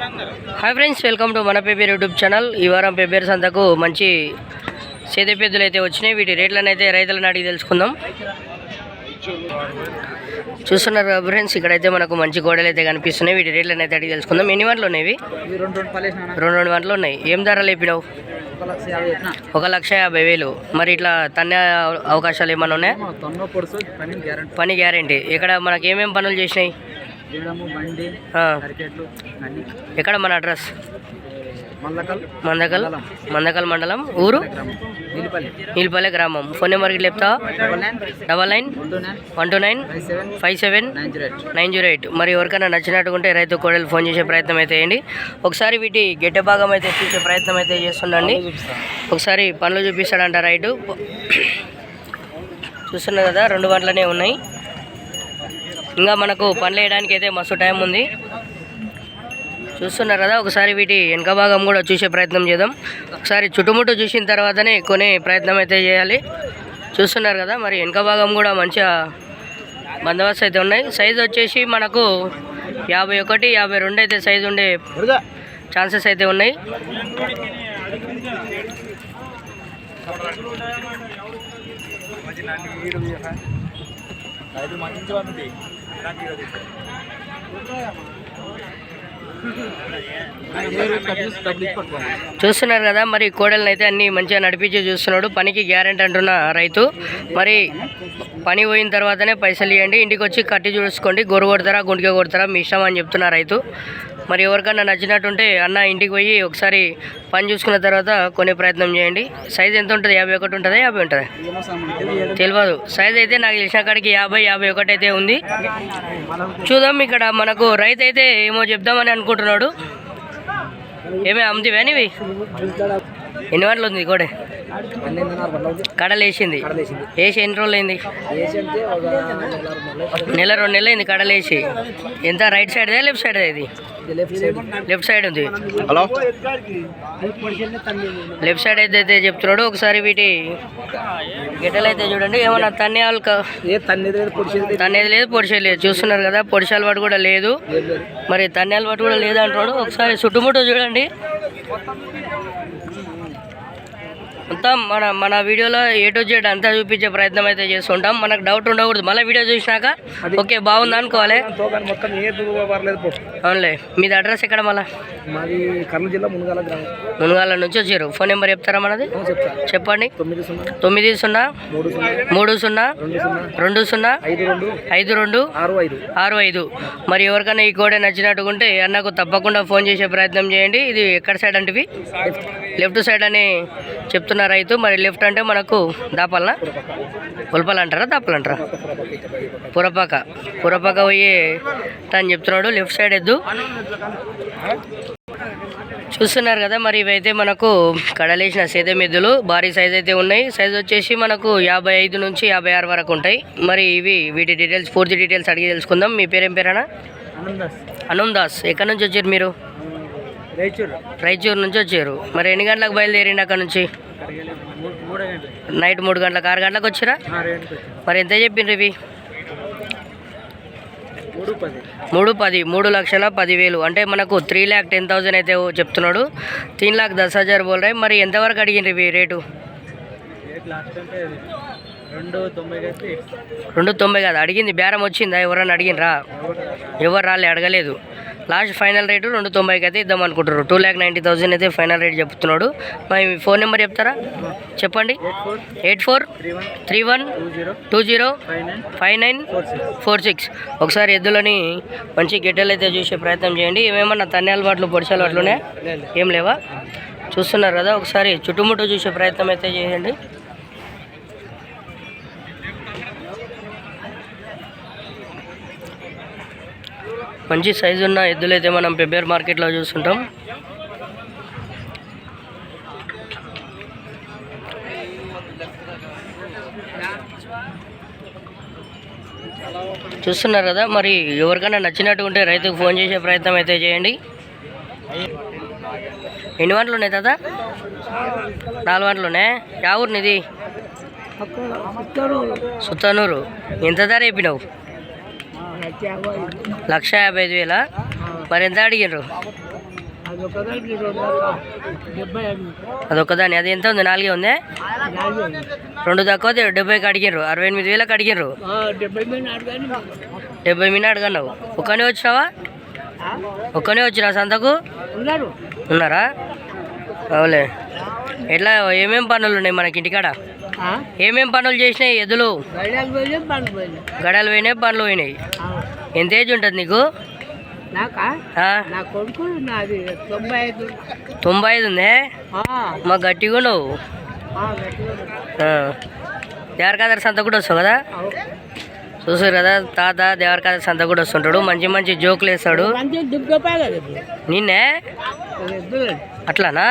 Hi friends, welcome to మన paper YouTube channel. ఈ వారం పేపర్ సంతకు మంచి సేద పెద్దలు అయితే వచ్చినాయి. వీటి రేట్లను అయితే రైతులను అడిగి తెలుసుకుందాం. చూస్తున్నారు కదా ఫ్రెండ్స్, ఇక్కడైతే మనకు మంచి గోడలు అయితే కనిపిస్తున్నాయి. వీటి రేట్లను అయితే అడిగి తెలుసుకుందాం. ఎన్ని వంటలు ఉన్నాయి? రెండు వంటలు ఉన్నాయి. ఏం ధర లేపినావు? 1,50,000. మరి ఇట్లా తన్నే అవకాశాలు ఏమైనా ఉన్నాయా? పని గ్యారంటీ. ఇక్కడ మనకి ఏమేమి పనులు చేసినాయి? ఎక్కడ మన అడ్రస్? మందకల్ మండలం, ఊరు నీలిపల్లి గ్రామం. ఫోన్ నెంబర్కి చెప్తావా? 9912957908. మరి ఎవరికైనా నచ్చినట్టుకుంటే రైతు కోడలు ఫోన్ చేసే ప్రయత్నం అయితే చేయండి. ఒకసారి వీటి గెడ్డ భాగం అయితే చూసే ప్రయత్నం అయితే చేస్తుండండి. ఒకసారి పనులు చూపిస్తాడంట రైతు. చూస్తున్నారు కదా, 2 గంటలనే ఉన్నాయి. ఇంకా మనకు పనులు వేయడానికి అయితే మస్తు టైం ఉంది. చూస్తున్నారు కదా, ఒకసారి వీటి వెనక భాగం కూడా చూసే ప్రయత్నం చేద్దాం. ఒకసారి చుట్టుముట్టు చూసిన తర్వాతనే కొనే ప్రయత్నం అయితే చేయాలి. చూస్తున్నారు కదా, మరి వెనక భాగం కూడా మంచిగా బందోబస్తు అయితే ఉన్నాయి. సైజు వచ్చేసి మనకు 51, 52 అయితే సైజు ఉండే ఛాన్సెస్ అయితే ఉన్నాయి. చూస్తున్నారు కదా, మరి కోడలను అయితే అన్ని మంచిగా నడిపించి చూస్తున్నాడు. పనికి గ్యారెంటీ అంటున్న రైతు. మరి పని పోయిన తర్వాతనే పైసలు ఇవ్వండి, ఇంటికి వచ్చి కట్టి చూసుకోండి, గొర్రె కొడతారా గుంటిగా కొడతారా మీ ఇష్టం అని చెప్తున్నా రైతు. మరి ఎవరికన్నా నచ్చినట్టుంటే అన్న ఇంటికి పోయి ఒకసారి పని చూసుకున్న తర్వాత కొనే ప్రయత్నం చేయండి. సైజ్ ఎంత ఉంటుంది? 51 ఉంటుందా 50 ఉంటుందా తెలియదు. సైజ్ అయితే నాకు తెలిసిన కాడికి 50, 51 అయితే ఉంది. చూద్దాం. ఇక్కడ మనకు రైతు అయితే ఏమో చెప్దామని అనుకుంటున్నాడు. ఏమే అమ్ముతావేనివి? ఎన్ని గంటలు ఉంది కోడే? కడలు వేసింది. వేసి ఎన్ని రోజులు అయింది? నెల 2 నెలలు అయింది కడలు వేసి. ఎంత రైట్ సైడ్దే లెఫ్ట్ సైడ్దే? ఇది లెఫ్ట్ సైడ్ ఉంది. హలో, లెఫ్ట్ సైడ్ అయితే చెప్తున్నాడు. ఒకసారి వీటి గిడ్డలు అయితే చూడండి. ఏమన్నా తన్నేయాలి? తన్నేది లేదు, పొడిచేది లేదు. చూస్తున్నారు కదా, పొడిచాల వాటి కూడా లేదు, మరి తన్నేల వాటి కూడా లేదు అంటున్నాడు. ఒకసారి చుట్టుముట్టు చూడండి. మొత్తం మన వీడియోలో ఏ టు జెడ్ అంతా చూపించే ప్రయత్నం అయితే చేస్తుంటాం. మనకు డౌట్ ఉండకూడదు. మళ్ళీ వీడియో చూసినాక ఓకే బాగుంది అనుకోవాలి. అవునులే. మీది అడ్రస్ ఎక్కడ? మళ్ళీ మాది కర్నూలు జిల్లా మునగాల నుంచి వచ్చారు. ఫోన్ నెంబర్ చెప్తారా మనది? చెప్పండి. 9030205265. మరి ఎవరికైనా ఈ కోడే నచ్చినట్టుకుంటే అన్నకు తప్పకుండా ఫోన్ చేసే ప్రయత్నం చేయండి. ఇది ఎక్కడ సైడ్ అంటే లెఫ్ట్ సైడ్ అని చెప్తున్నారు రైతు. మరి లెఫ్ట్ అంటే మనకు దాపాలనా ఉల్పాలంటారా దాపాలంటారా? పురపాక పోయే అని చెప్తున్నాడు. లెఫ్ట్ సైడ్ ఎద్దు. చూస్తున్నారు కదా, మరి ఇవైతే మనకు కడలేసిన సేద్యం ఎద్దులు. భారీ సైజ్ అయితే ఉన్నాయి. సైజ్ వచ్చేసి మనకు 55 నుంచి 56 వరకు ఉంటాయి. మరి వీటి డీటెయిల్స్, పూర్తి డీటెయిల్స్ అడిగి తెలుసుకుందాం. మీ పేరేం పేరేనా? అనుందాస్. ఎక్కడి నుంచి వచ్చారు మీరు? రాయచూరు నుంచి వచ్చారు. మరి ఎన్ని గంటలకు బయలుదేరిండి అక్కడ నుంచి? నైట్ 3 గంటలకు 6 గంటలకు వచ్చారా? మరి ఎంత చెప్పిండ్రు ఇవి? 310. 3,10,000 అంటే మనకు 3,10,000 అయితే చెప్తున్నాడు. 3,10,000 బోల్ రాయి. మరి ఎంతవరకు అడిగిండ్రు ఇవి రేటు? 290 కదా అడిగింది. బేరం వచ్చిందా? ఎవరన్నా అడిగినరా? ఎవరు రాలే, అడగలేదు. లాస్ట్ ఫైనల్ రేటు 290 అయితే ఇద్దాం అనుకుంటారు. 2,90,000 అయితే ఫైనల్ రేట్ చెప్తున్నాడు. మరి ఫోన్ నెంబర్ చెప్తారా? చెప్పండి. 8431205946. ఒకసారి ఎద్దులని మంచి గిడ్డలు అయితే చూసే ప్రయత్నం చేయండి. ఏమేమన్నా తన్నేల వాట్లు పొడిచాల వాట్లునే ఏం లేవా? చూస్తున్నారు కదా, ఒకసారి చుట్టుముట్టు చూసే ప్రయత్నం అయితే చేయండి. మంచి సైజు ఉన్న ఎద్దులు అయితే మనం పెబ్బేర్ మార్కెట్లో చూస్తుంటాం. చూస్తున్నారు కదా, మరి ఎవరికైనా నచ్చినట్టు ఉంటే రైతుకు ఫోన్ చేసే ప్రయత్నం అయితే చేయండి. ఎన్ని గంటలు ఉన్నాయి తాత? 4 గంటలు ఉన్నాయి. యా ఊరు నీది? సుత్తనూరు. ఎంత ధర చెప్పినావు? 1,55,000. మరి ఎంత అడిగిర్రు? అదొక్కదాని అది ఎంత ఉంది? 4 ఉందే. 2 తక్కువ 70కి అడిగిర్రు. 68,000కి అడిగిర్రు. 70 మీద అడగన్నావు. ఒక్కనే వచ్చినావా? ఒక్కనే వచ్చినా సంతకు? ఉన్నారా? అవులే. ఎట్లా ఏమేం పనులు ఉన్నాయి మనకి ఇంటికాడ? ఏమేం పనులు చేసినాయి ఎద్దులు? గడాలు పోయినాయి, పనులు పోయినాయి. ఎంత ఏజ్ ఉంటుంది నీకు? 95 ఉందే. మా గట్టిగా నువ్వు దేవరకాదర్ సంత కూడా వస్తావు కదా? చూసారు కదా తాత దేవరకాదర్ సంత కూడా వస్తుంటాడు. మంచి మంచి జోకులు వేస్తాడు. నిన్నే అట్లానా?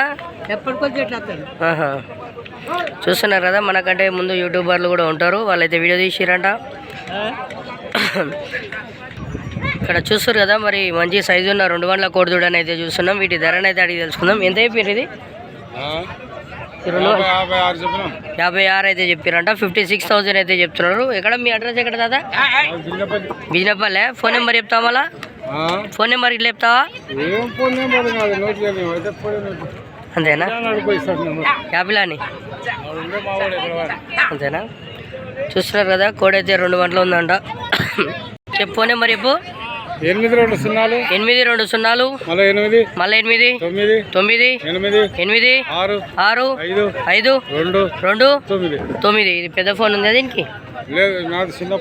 చూస్తున్నారు కదా, మనకంటే ముందు యూట్యూబర్లు కూడా ఉంటారు. వాళ్ళైతే వీడియో తీసిరంట. ఇక్కడ చూస్తారు కదా, మరి మంచి సైజు ఉన్న 2 గంటల కోడిదూడని అయితే చూస్తున్నాం. వీటి ధరని అయితే అడిగి తెలుసుకుందాం. ఎంత చెప్పారు ఇది? 56 అయితే చెప్పారంట. 56,000 అయితే చెప్తున్నారు. ఎక్కడ మీ అడ్రస్ ఎక్కడ దాదా? బిజినపల్లె. ఫోన్ నెంబర్ చెప్తావా? మళ్ళా ఫోన్ నెంబర్ ఇట్లా చెప్తావా? అంతేనా? యాపిలాని అంతేనా? చూస్తున్నారు కదా, కోడి అయితే 2 గంటలు ఉందంట. చెప్పు ఫోన్ నెంబర్ చెప్పు. 82 820 మళ్ళీ 8 9 8 6 5 2 9. ఇది పెద్ద ఫోన్ ఉంది దీనికి?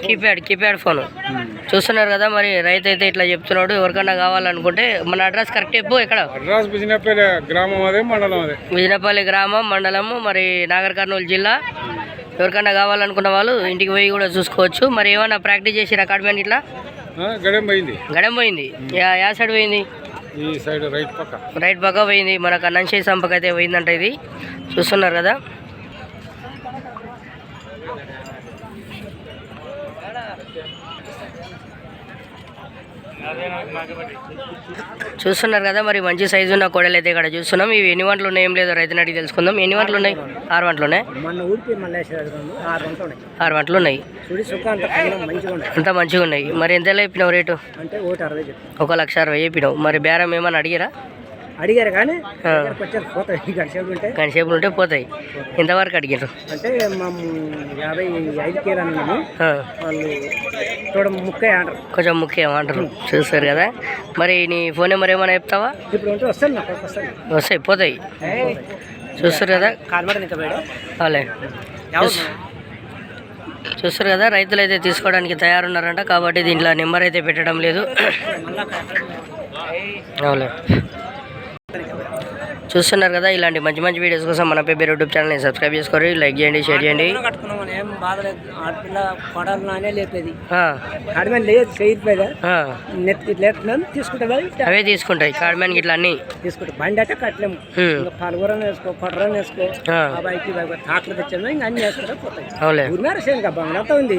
Keypad phone. చూస్తున్నారు కదా, మరి రైతు అయితే ఇట్లా చెప్తున్నాడు. ఎవరికన్నా కావాలనుకుంటే మన అడ్రస్ కరెక్ట్ చెప్పు. ఎక్కడ? బిజినపల్లి గ్రామం, అదే మండలం, అదే బిజినపల్లి గ్రామం, మండలము, మరి నాగర్ కర్నూలు జిల్లా. ఎవరికన్నా కావాలనుకున్న వాళ్ళు ఇంటికి పోయి కూడా చూసుకోవచ్చు. మరి ఏమన్నా ప్రాక్టీస్ చేసి అకాడమీ ఇట్లా? గడెం పోయింది. యా సైడ్ పోయింది? ఈ సైడ్ రైట్ పక్క పోయింది. మనకు అన్నంశేష్ సంపక అయితే పోయిందంట. ఇది చూస్తున్నారు కదా. చూస్తున్నారు కదా, మరి మంచి సైజు ఉన్న కోడలు అయితే ఇక్కడ చూస్తున్నాం. ఇవి ఎన్ని వంటలు ఉన్నాయి ఏం లేదో రైతుని అడిగి తెలుసుకుందాం. ఎన్ని వంటలు ఉన్నాయి? 6 వంటలు ఉన్నాయి. 6 వంటలు ఉన్నాయి. అంత మంచిగా ఉన్నాయి. మరి ఎంత చెప్పినావు రేటు? 1,60,000 చెప్పినావు. మరి బేరం ఏమన్నా అడిగారు కానీ గంటసేపులు ఉంటే పోతాయి. ఎంతవరకు అడిగారు? అంటే 55 కొంచెం ముఖ్యం అంటారు. చూస్తారు కదా, మరి నీ ఫోన్ నెంబర్ ఏమైనా చెప్తావా? వస్తాయి, పోతాయి. చూస్తారు కదా, అలాగే చూస్తారు కదా, రైతులు అయితే తీసుకోవడానికి తయారున్నారంట. కాబట్టి దీంట్లో నెంబర్ అయితే పెట్టడం లేదు. అవులే. చూస్తున్నారు కదా, ఇలాంటి మంచి మంచి వీడియోస్ కోసం మన పేరు యూట్యూబ్ ఛానల్ని సబ్స్క్రైబ్ చేసుకోండి, లైక్ చేయండి, షేర్ చేయండి. అవే తీసుకుంటాయి కాడమేన్ ఇట్లా అన్ని తీసుకుంటాయి. బండి అంటే కట్టలేము, పలుగురని వేసుకో, కొట్టరని వేసుకో, తాకలు తెచ్చాము, ఇంకా అన్ని వేసుకుంటే పోతాయి. అవులే. ఊరినారు శేను బంగారంతో ఉంది.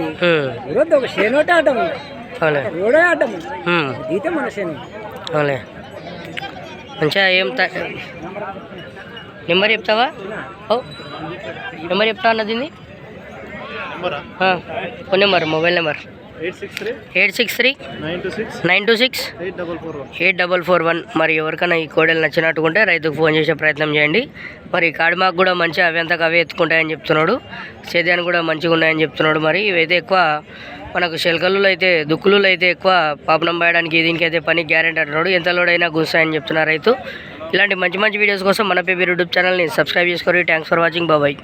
ఈరోజు ఒక శేను ఒకటే ఆడటం ఉంది, రోడే ఆడటం ఉంది. దీతే మన శేను. అవులే. మంచిగా ఏం నెంబర్ చెప్తావా? నెంబర్ చెప్తా అన్నది ఫోన్ నెంబర్, మొబైల్ నెంబర్ 863-926-8441. మరి ఎవరికైనా ఈ కోడలు నచ్చినట్టుకుంటే రైతుకు ఫోన్ చేసే ప్రయత్నం చేయండి. మరి కాడిమాకు కూడా మంచిగా అవి అంతకు అవే ఎత్తుకుంటాయని చెప్తున్నాడు. సేద్యాన్ని కూడా మంచిగా ఉన్నాయని చెప్తున్నాడు. మరి ఇవైతే ఎక్కువ మనకు శెల్కల్లో అయితే దుక్కులు అయితే ఎక్కువ పాపనం పోయడానికి దీనికి అయితే పని గ్యారెంటీ అంటున్నాడు. ఎంత లోడైనా గుస్తాయని చెప్తున్నారు రైతు. ఇలాంటి మంచి మంచి వీడియోస్ కోసం మన పేరు యూట్యూబ్ ఛానల్ని సబ్స్క్రైబ్ చేసుకోండి. Thanks for watching. బాయ్.